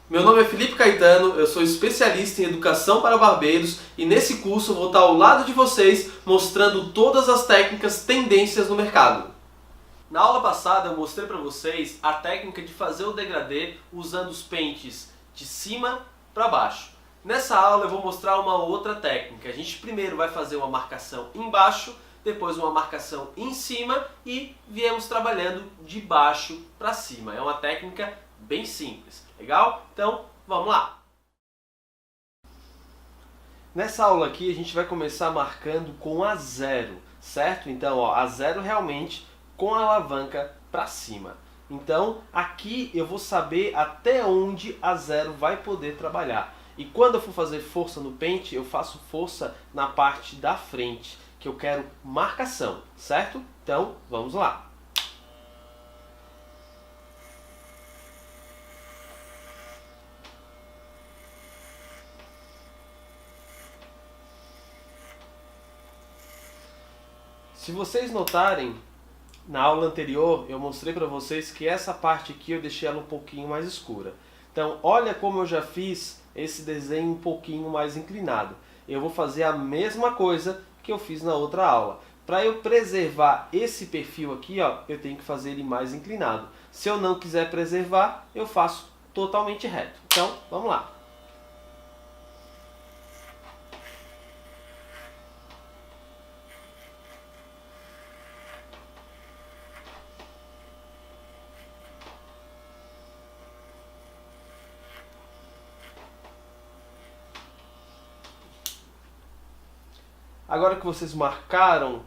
Meu nome é Felipe Caetano, eu sou especialista em educação para barbeiros e nesse curso eu vou estar ao lado de vocês mostrando todas as técnicas tendências no mercado. Na aula passada eu mostrei para vocês a técnica de fazer o degradê usando os pentes de cima para baixo. Nessa aula eu vou mostrar uma outra técnica. A gente primeiro vai fazer uma marcação embaixo, depois uma marcação em cima e viemos trabalhando de baixo para cima. É uma técnica bem simples. Legal? Então, vamos lá! Nessa aula aqui a gente vai começar marcando com a zero, certo? Então, ó, a zero realmente com a alavanca para cima. Então, aqui eu vou saber até onde a zero vai poder trabalhar. E quando eu for fazer força no pente, eu faço força na parte da frente, que eu quero marcação, certo? Então, vamos lá! Se vocês notarem, na aula anterior eu mostrei para vocês que essa parte aqui eu deixei ela um pouquinho mais escura. Então olha como eu já fiz esse desenho um pouquinho mais inclinado. Eu vou fazer a mesma coisa que eu fiz na outra aula. Para eu preservar esse perfil aqui, ó, eu tenho que fazer ele mais inclinado. Se eu não quiser preservar, eu faço totalmente reto. Então vamos lá. Agora que vocês marcaram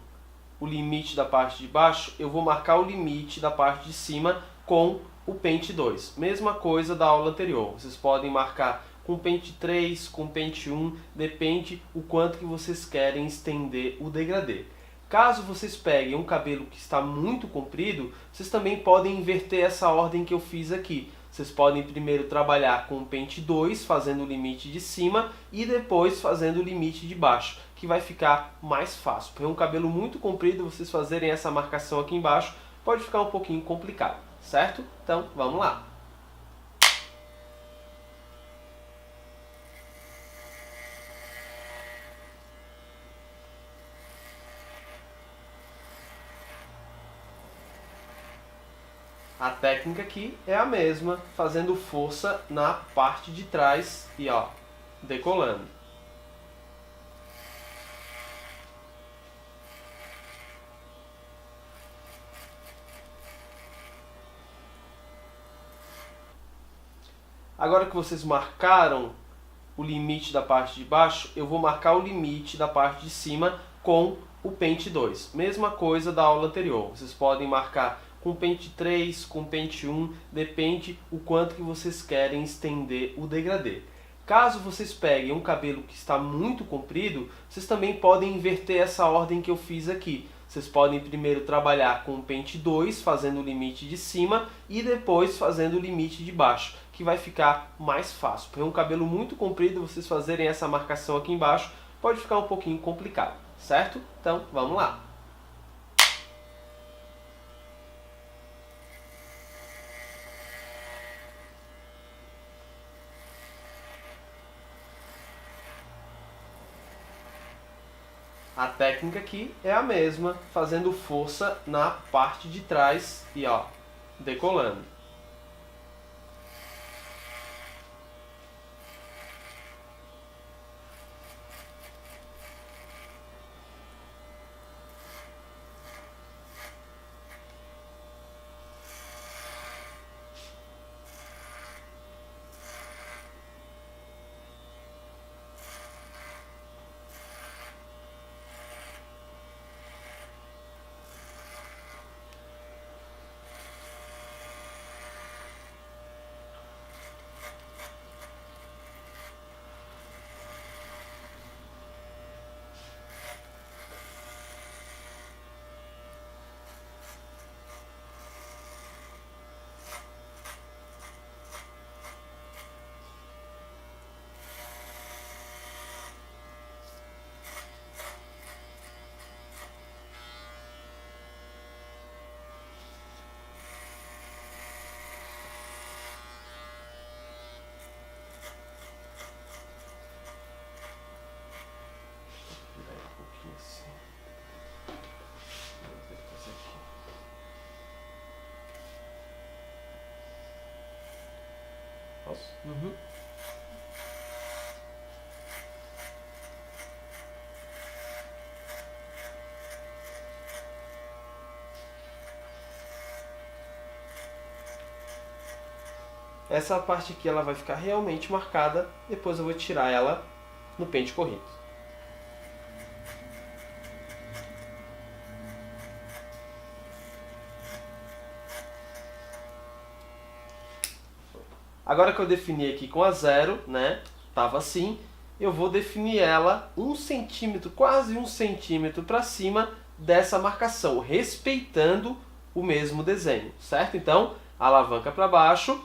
o limite da parte de baixo, eu vou marcar o limite da parte de cima com o pente 2. Mesma coisa da aula anterior. Vocês podem marcar com pente 3, com pente 1, depende o quanto que vocês querem estender o degradê. Caso vocês peguem um cabelo que está muito comprido, vocês também podem inverter essa ordem que eu fiz aqui. Vocês podem primeiro trabalhar com o pente 2, fazendo o limite de cima, e depois fazendo o limite de baixo, que vai ficar mais fácil. Porque um cabelo muito comprido, vocês fazerem essa marcação aqui embaixo, pode ficar um pouquinho complicado, certo? Então, vamos lá! A técnica aqui é a mesma, fazendo força na parte de trás e ó, decolando. Agora que vocês marcaram o limite da parte de baixo, eu vou marcar o limite da parte de cima com o pente 2. Mesma coisa da aula anterior. Vocês podem marcar com pente 3, com pente 1, depende o quanto que vocês querem estender o degradê. Caso vocês peguem um cabelo que está muito comprido, vocês também podem inverter essa ordem que eu fiz aqui. Vocês podem primeiro trabalhar com o pente 2, fazendo o limite de cima, e depois fazendo o limite de baixo, que vai ficar mais fácil. Porque um cabelo muito comprido, vocês fazerem essa marcação aqui embaixo, pode ficar um pouquinho complicado, certo? Então, vamos lá! A técnica aqui é a mesma, fazendo força na parte de trás e ó, decolando. Uhum. Essa parte aqui ela vai ficar realmente marcada, depois eu vou tirar ela no pente corrido. Agora que eu defini aqui com a 0, né, tava assim, eu vou definir ela 1 centímetro, quase 1 centímetro para cima dessa marcação, respeitando o mesmo desenho, certo? Então, alavanca para baixo,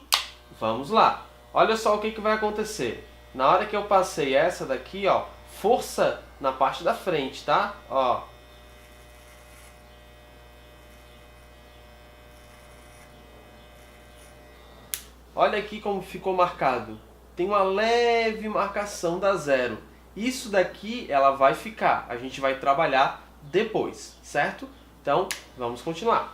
vamos lá. Olha só o que vai acontecer. Na hora que eu passei essa daqui, ó, força na parte da frente, tá? Ó. Olha aqui como ficou marcado. Tem uma leve marcação da 0. Isso daqui ela vai ficar. A gente vai trabalhar depois, certo? Então, vamos continuar.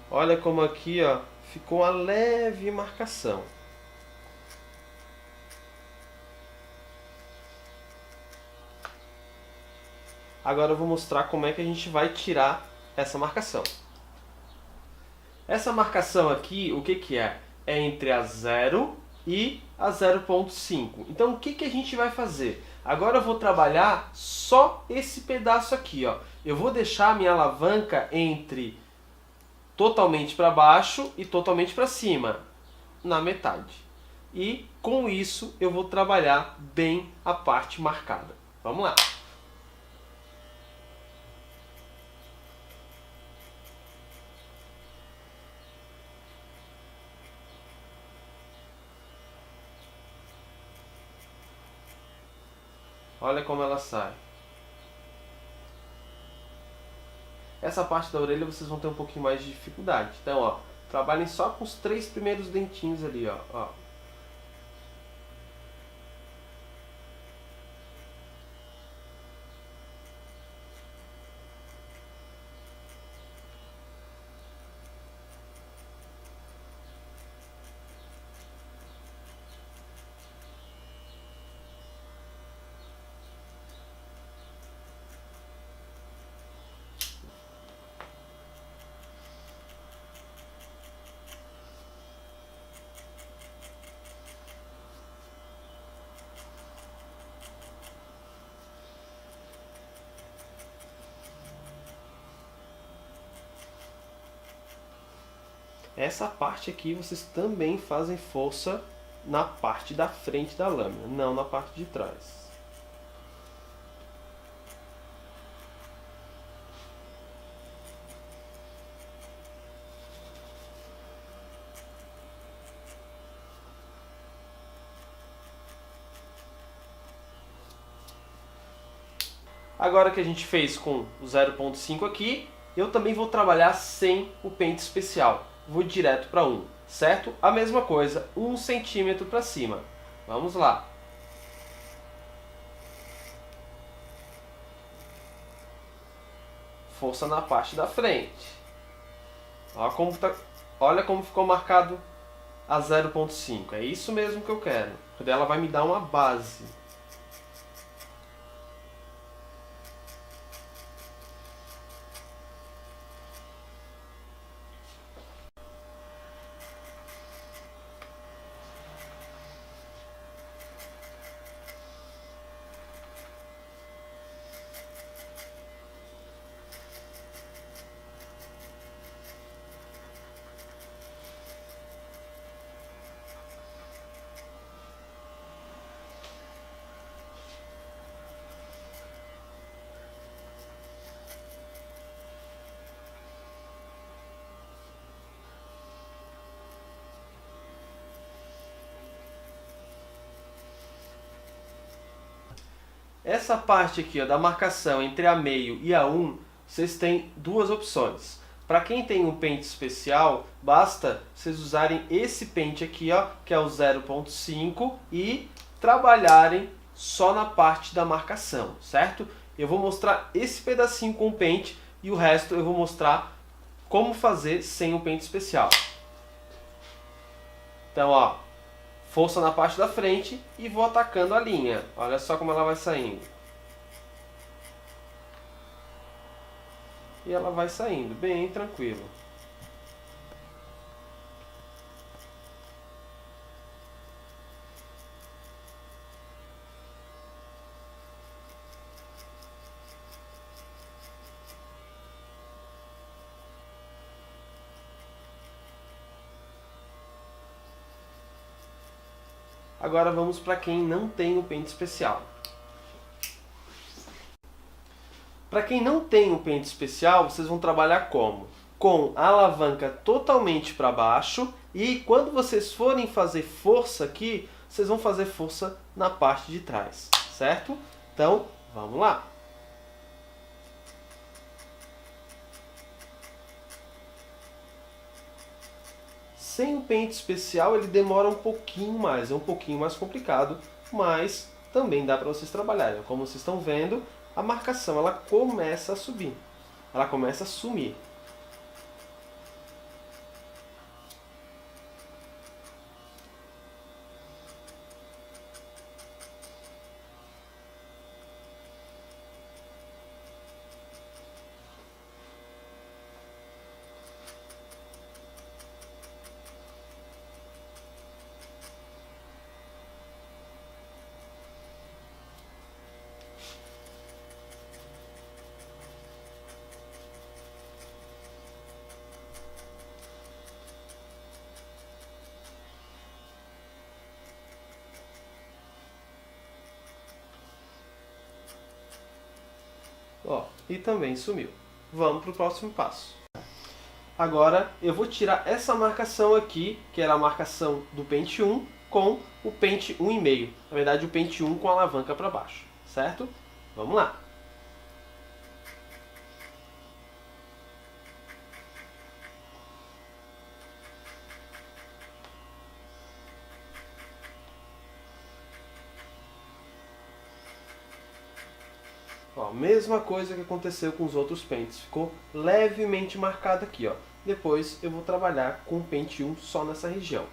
Olha como aqui, ó, ficou uma leve marcação. Agora eu vou mostrar como é que a gente vai tirar essa marcação. Essa marcação aqui, o que que é? É entre a 0 e a 0,5. Então o que que a gente vai fazer? Agora eu vou trabalhar só esse pedaço aqui, ó. Eu vou deixar a minha alavanca entre totalmente para baixo e totalmente para cima, na metade. E com isso eu vou trabalhar bem a parte marcada. Vamos lá! Olha como ela sai. Essa parte da orelha vocês vão ter um pouquinho mais de dificuldade. Então, ó, trabalhem só com os 3 primeiros dentinhos ali, ó. Essa parte aqui vocês também fazem força na parte da frente da lâmina, não na parte de trás. Agora que a gente fez com o 0,5 aqui, eu também vou trabalhar sem o pente especial. Vou direto para 1, certo? A mesma coisa, 1 centímetro para cima. Vamos lá. Força na parte da frente. Olha como ficou marcado a 0,5. É isso mesmo que eu quero. Porque ela vai me dar uma base. essa parte aqui, ó, da marcação entre a meio e a 1, vocês têm duas opções. Para quem tem um pente especial, basta vocês usarem esse pente aqui, ó, que é o 0.5 e trabalharem só na parte da marcação, certo? Eu vou mostrar esse pedacinho com o pente e o resto eu vou mostrar como fazer sem o pente especial. Então, ó, força na parte da frente e vou atacando a linha. Olha só como ela vai saindo. E ela vai saindo bem tranquilo. Agora vamos para quem não tem o pente especial. Para quem não tem o pente especial, vocês vão trabalhar como? Com a alavanca totalmente para baixo e quando vocês forem fazer força aqui, vocês vão fazer força na parte de trás, certo? Então, vamos lá! Sem o pente especial ele demora um pouquinho mais, é um pouquinho mais complicado, mas também dá para vocês trabalharem. Como vocês estão vendo, a marcação ela começa a subir, ela começa a sumir. Ó, e também sumiu. Vamos para o próximo passo. Agora eu vou tirar essa marcação aqui, que era a marcação do pente 1, com o pente 1,5. Na verdade o pente 1 com a alavanca para baixo, certo? Vamos lá! Ó, mesma coisa que aconteceu com os outros pentes, ficou levemente marcado aqui, ó. Depois eu vou trabalhar com o pente 1 só nessa região.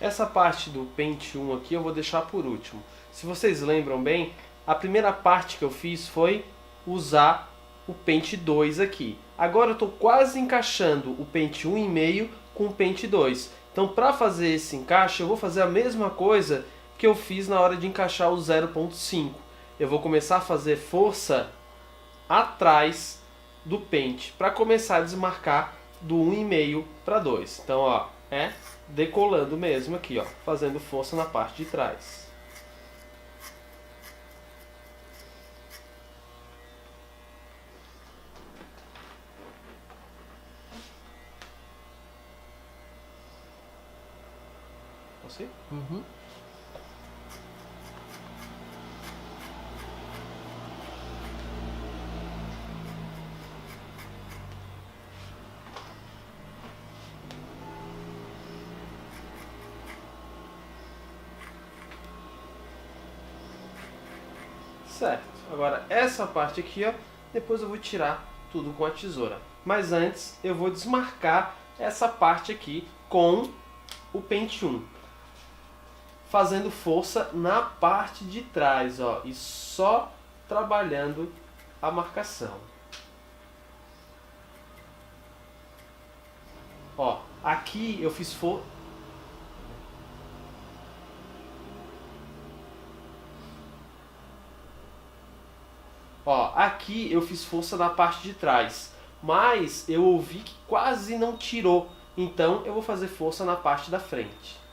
Essa parte do pente 1 aqui eu vou deixar por último. Se vocês lembram bem, a primeira parte que eu fiz foi usar o pente 2 aqui. Agora eu estou quase encaixando o pente 1,5 com o pente 2. Então para fazer esse encaixe eu vou fazer a mesma coisa que eu fiz na hora de encaixar o 0.5. Eu vou começar a fazer força atrás do pente para começar a desmarcar do 1,5 para 2. Então, ó, decolando mesmo aqui, ó, fazendo força na parte de trás. Assim? Uhum. Certo. Agora essa parte aqui, ó, depois eu vou tirar tudo com a tesoura. Mas antes eu vou desmarcar essa parte aqui com o pente 1. fazendo força na parte de trás, ó, e só trabalhando a marcação. Ó, aqui eu fiz força. Ó, aqui eu fiz força na parte de trás, mas eu ouvi que quase não tirou, então eu vou fazer força na parte da frente.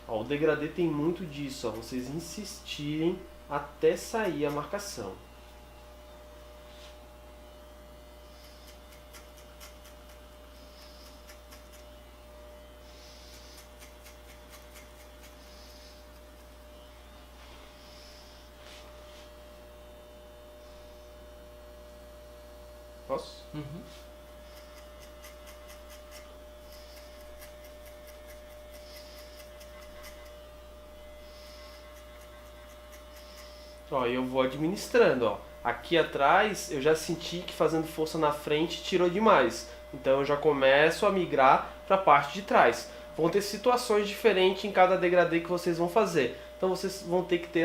Ó, o degradê tem muito disso, ó, vocês insistirem até sair a marcação. Posso? Uhum. Ó, eu vou administrando, ó. Aqui atrás eu já senti que fazendo força na frente tirou demais. Então eu já começo a migrar para a parte de trás. Vão ter situações diferentes em cada degradê que vocês vão fazer. Então vocês vão ter que ter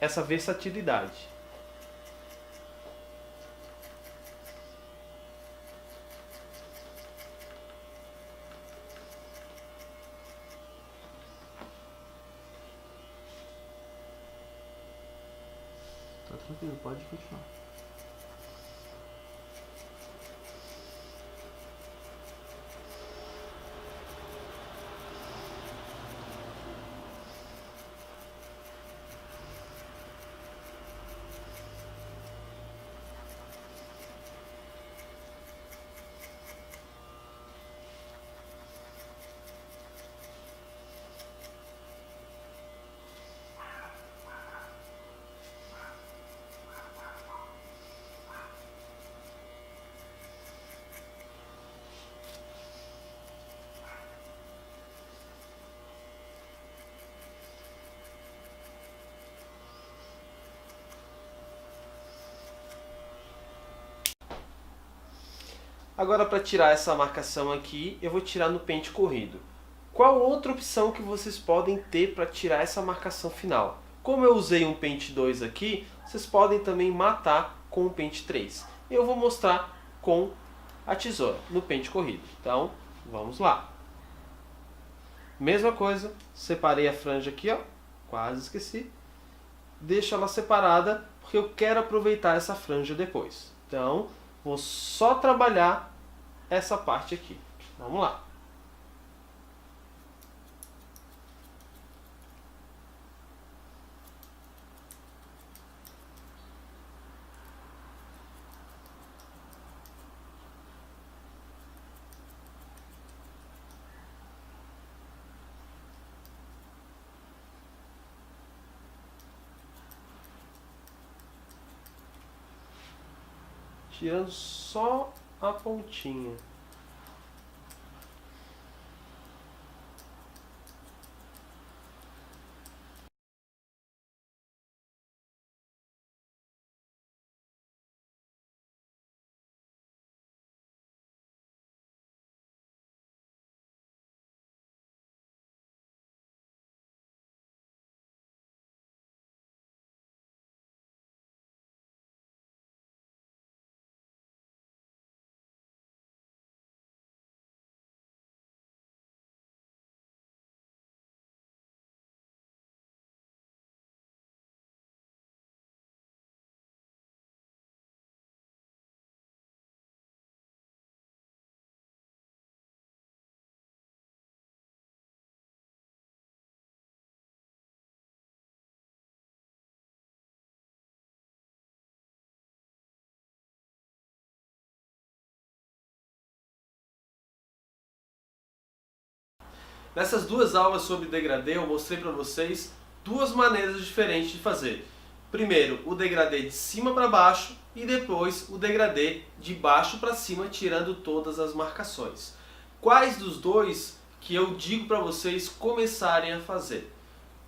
essa versatilidade. Tá tranquilo, pode continuar. Agora, para tirar essa marcação aqui, eu vou tirar no pente corrido. Qual outra opção que vocês podem ter para tirar essa marcação final? Como eu usei um pente 2 aqui, vocês podem também matar com o pente 3. Eu vou mostrar com a tesoura no pente corrido. Então, vamos lá. Mesma coisa, separei a franja aqui, ó, quase esqueci. Deixo ela separada porque eu quero aproveitar essa franja depois. Então, vou só trabalhar essa parte aqui. Vamos lá. Tirando só a pontinha. Nessas duas aulas sobre degradê, eu mostrei para vocês duas maneiras diferentes de fazer. Primeiro, o degradê de cima para baixo e depois o degradê de baixo para cima, tirando todas as marcações. Quais dos dois que eu digo para vocês começarem a fazer.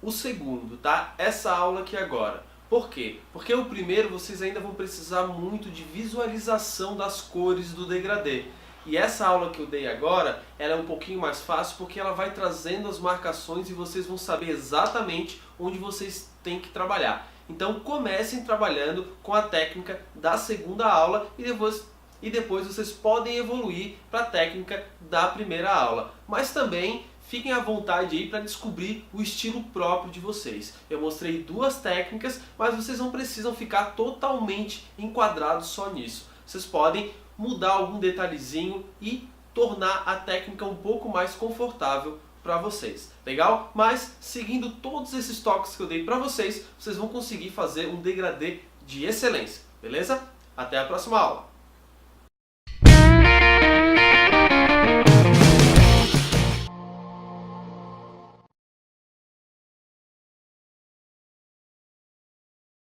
O segundo, tá? Essa aula aqui agora. Por quê? Porque o primeiro vocês ainda vão precisar muito de visualização das cores do degradê. E essa aula que eu dei agora, ela é um pouquinho mais fácil porque ela vai trazendo as marcações e vocês vão saber exatamente onde vocês têm que trabalhar. Então comecem trabalhando com a técnica da segunda aula e depois vocês podem evoluir para a técnica da primeira aula. Mas também fiquem à vontade aí para descobrir o estilo próprio de vocês. Eu mostrei duas técnicas, mas vocês não precisam ficar totalmente enquadrados só nisso. Vocês podem mudar algum detalhezinho e tornar a técnica um pouco mais confortável para vocês. Legal? Mas seguindo todos esses toques que eu dei para vocês, vocês vão conseguir fazer um degradê de excelência. Beleza? Até a próxima aula!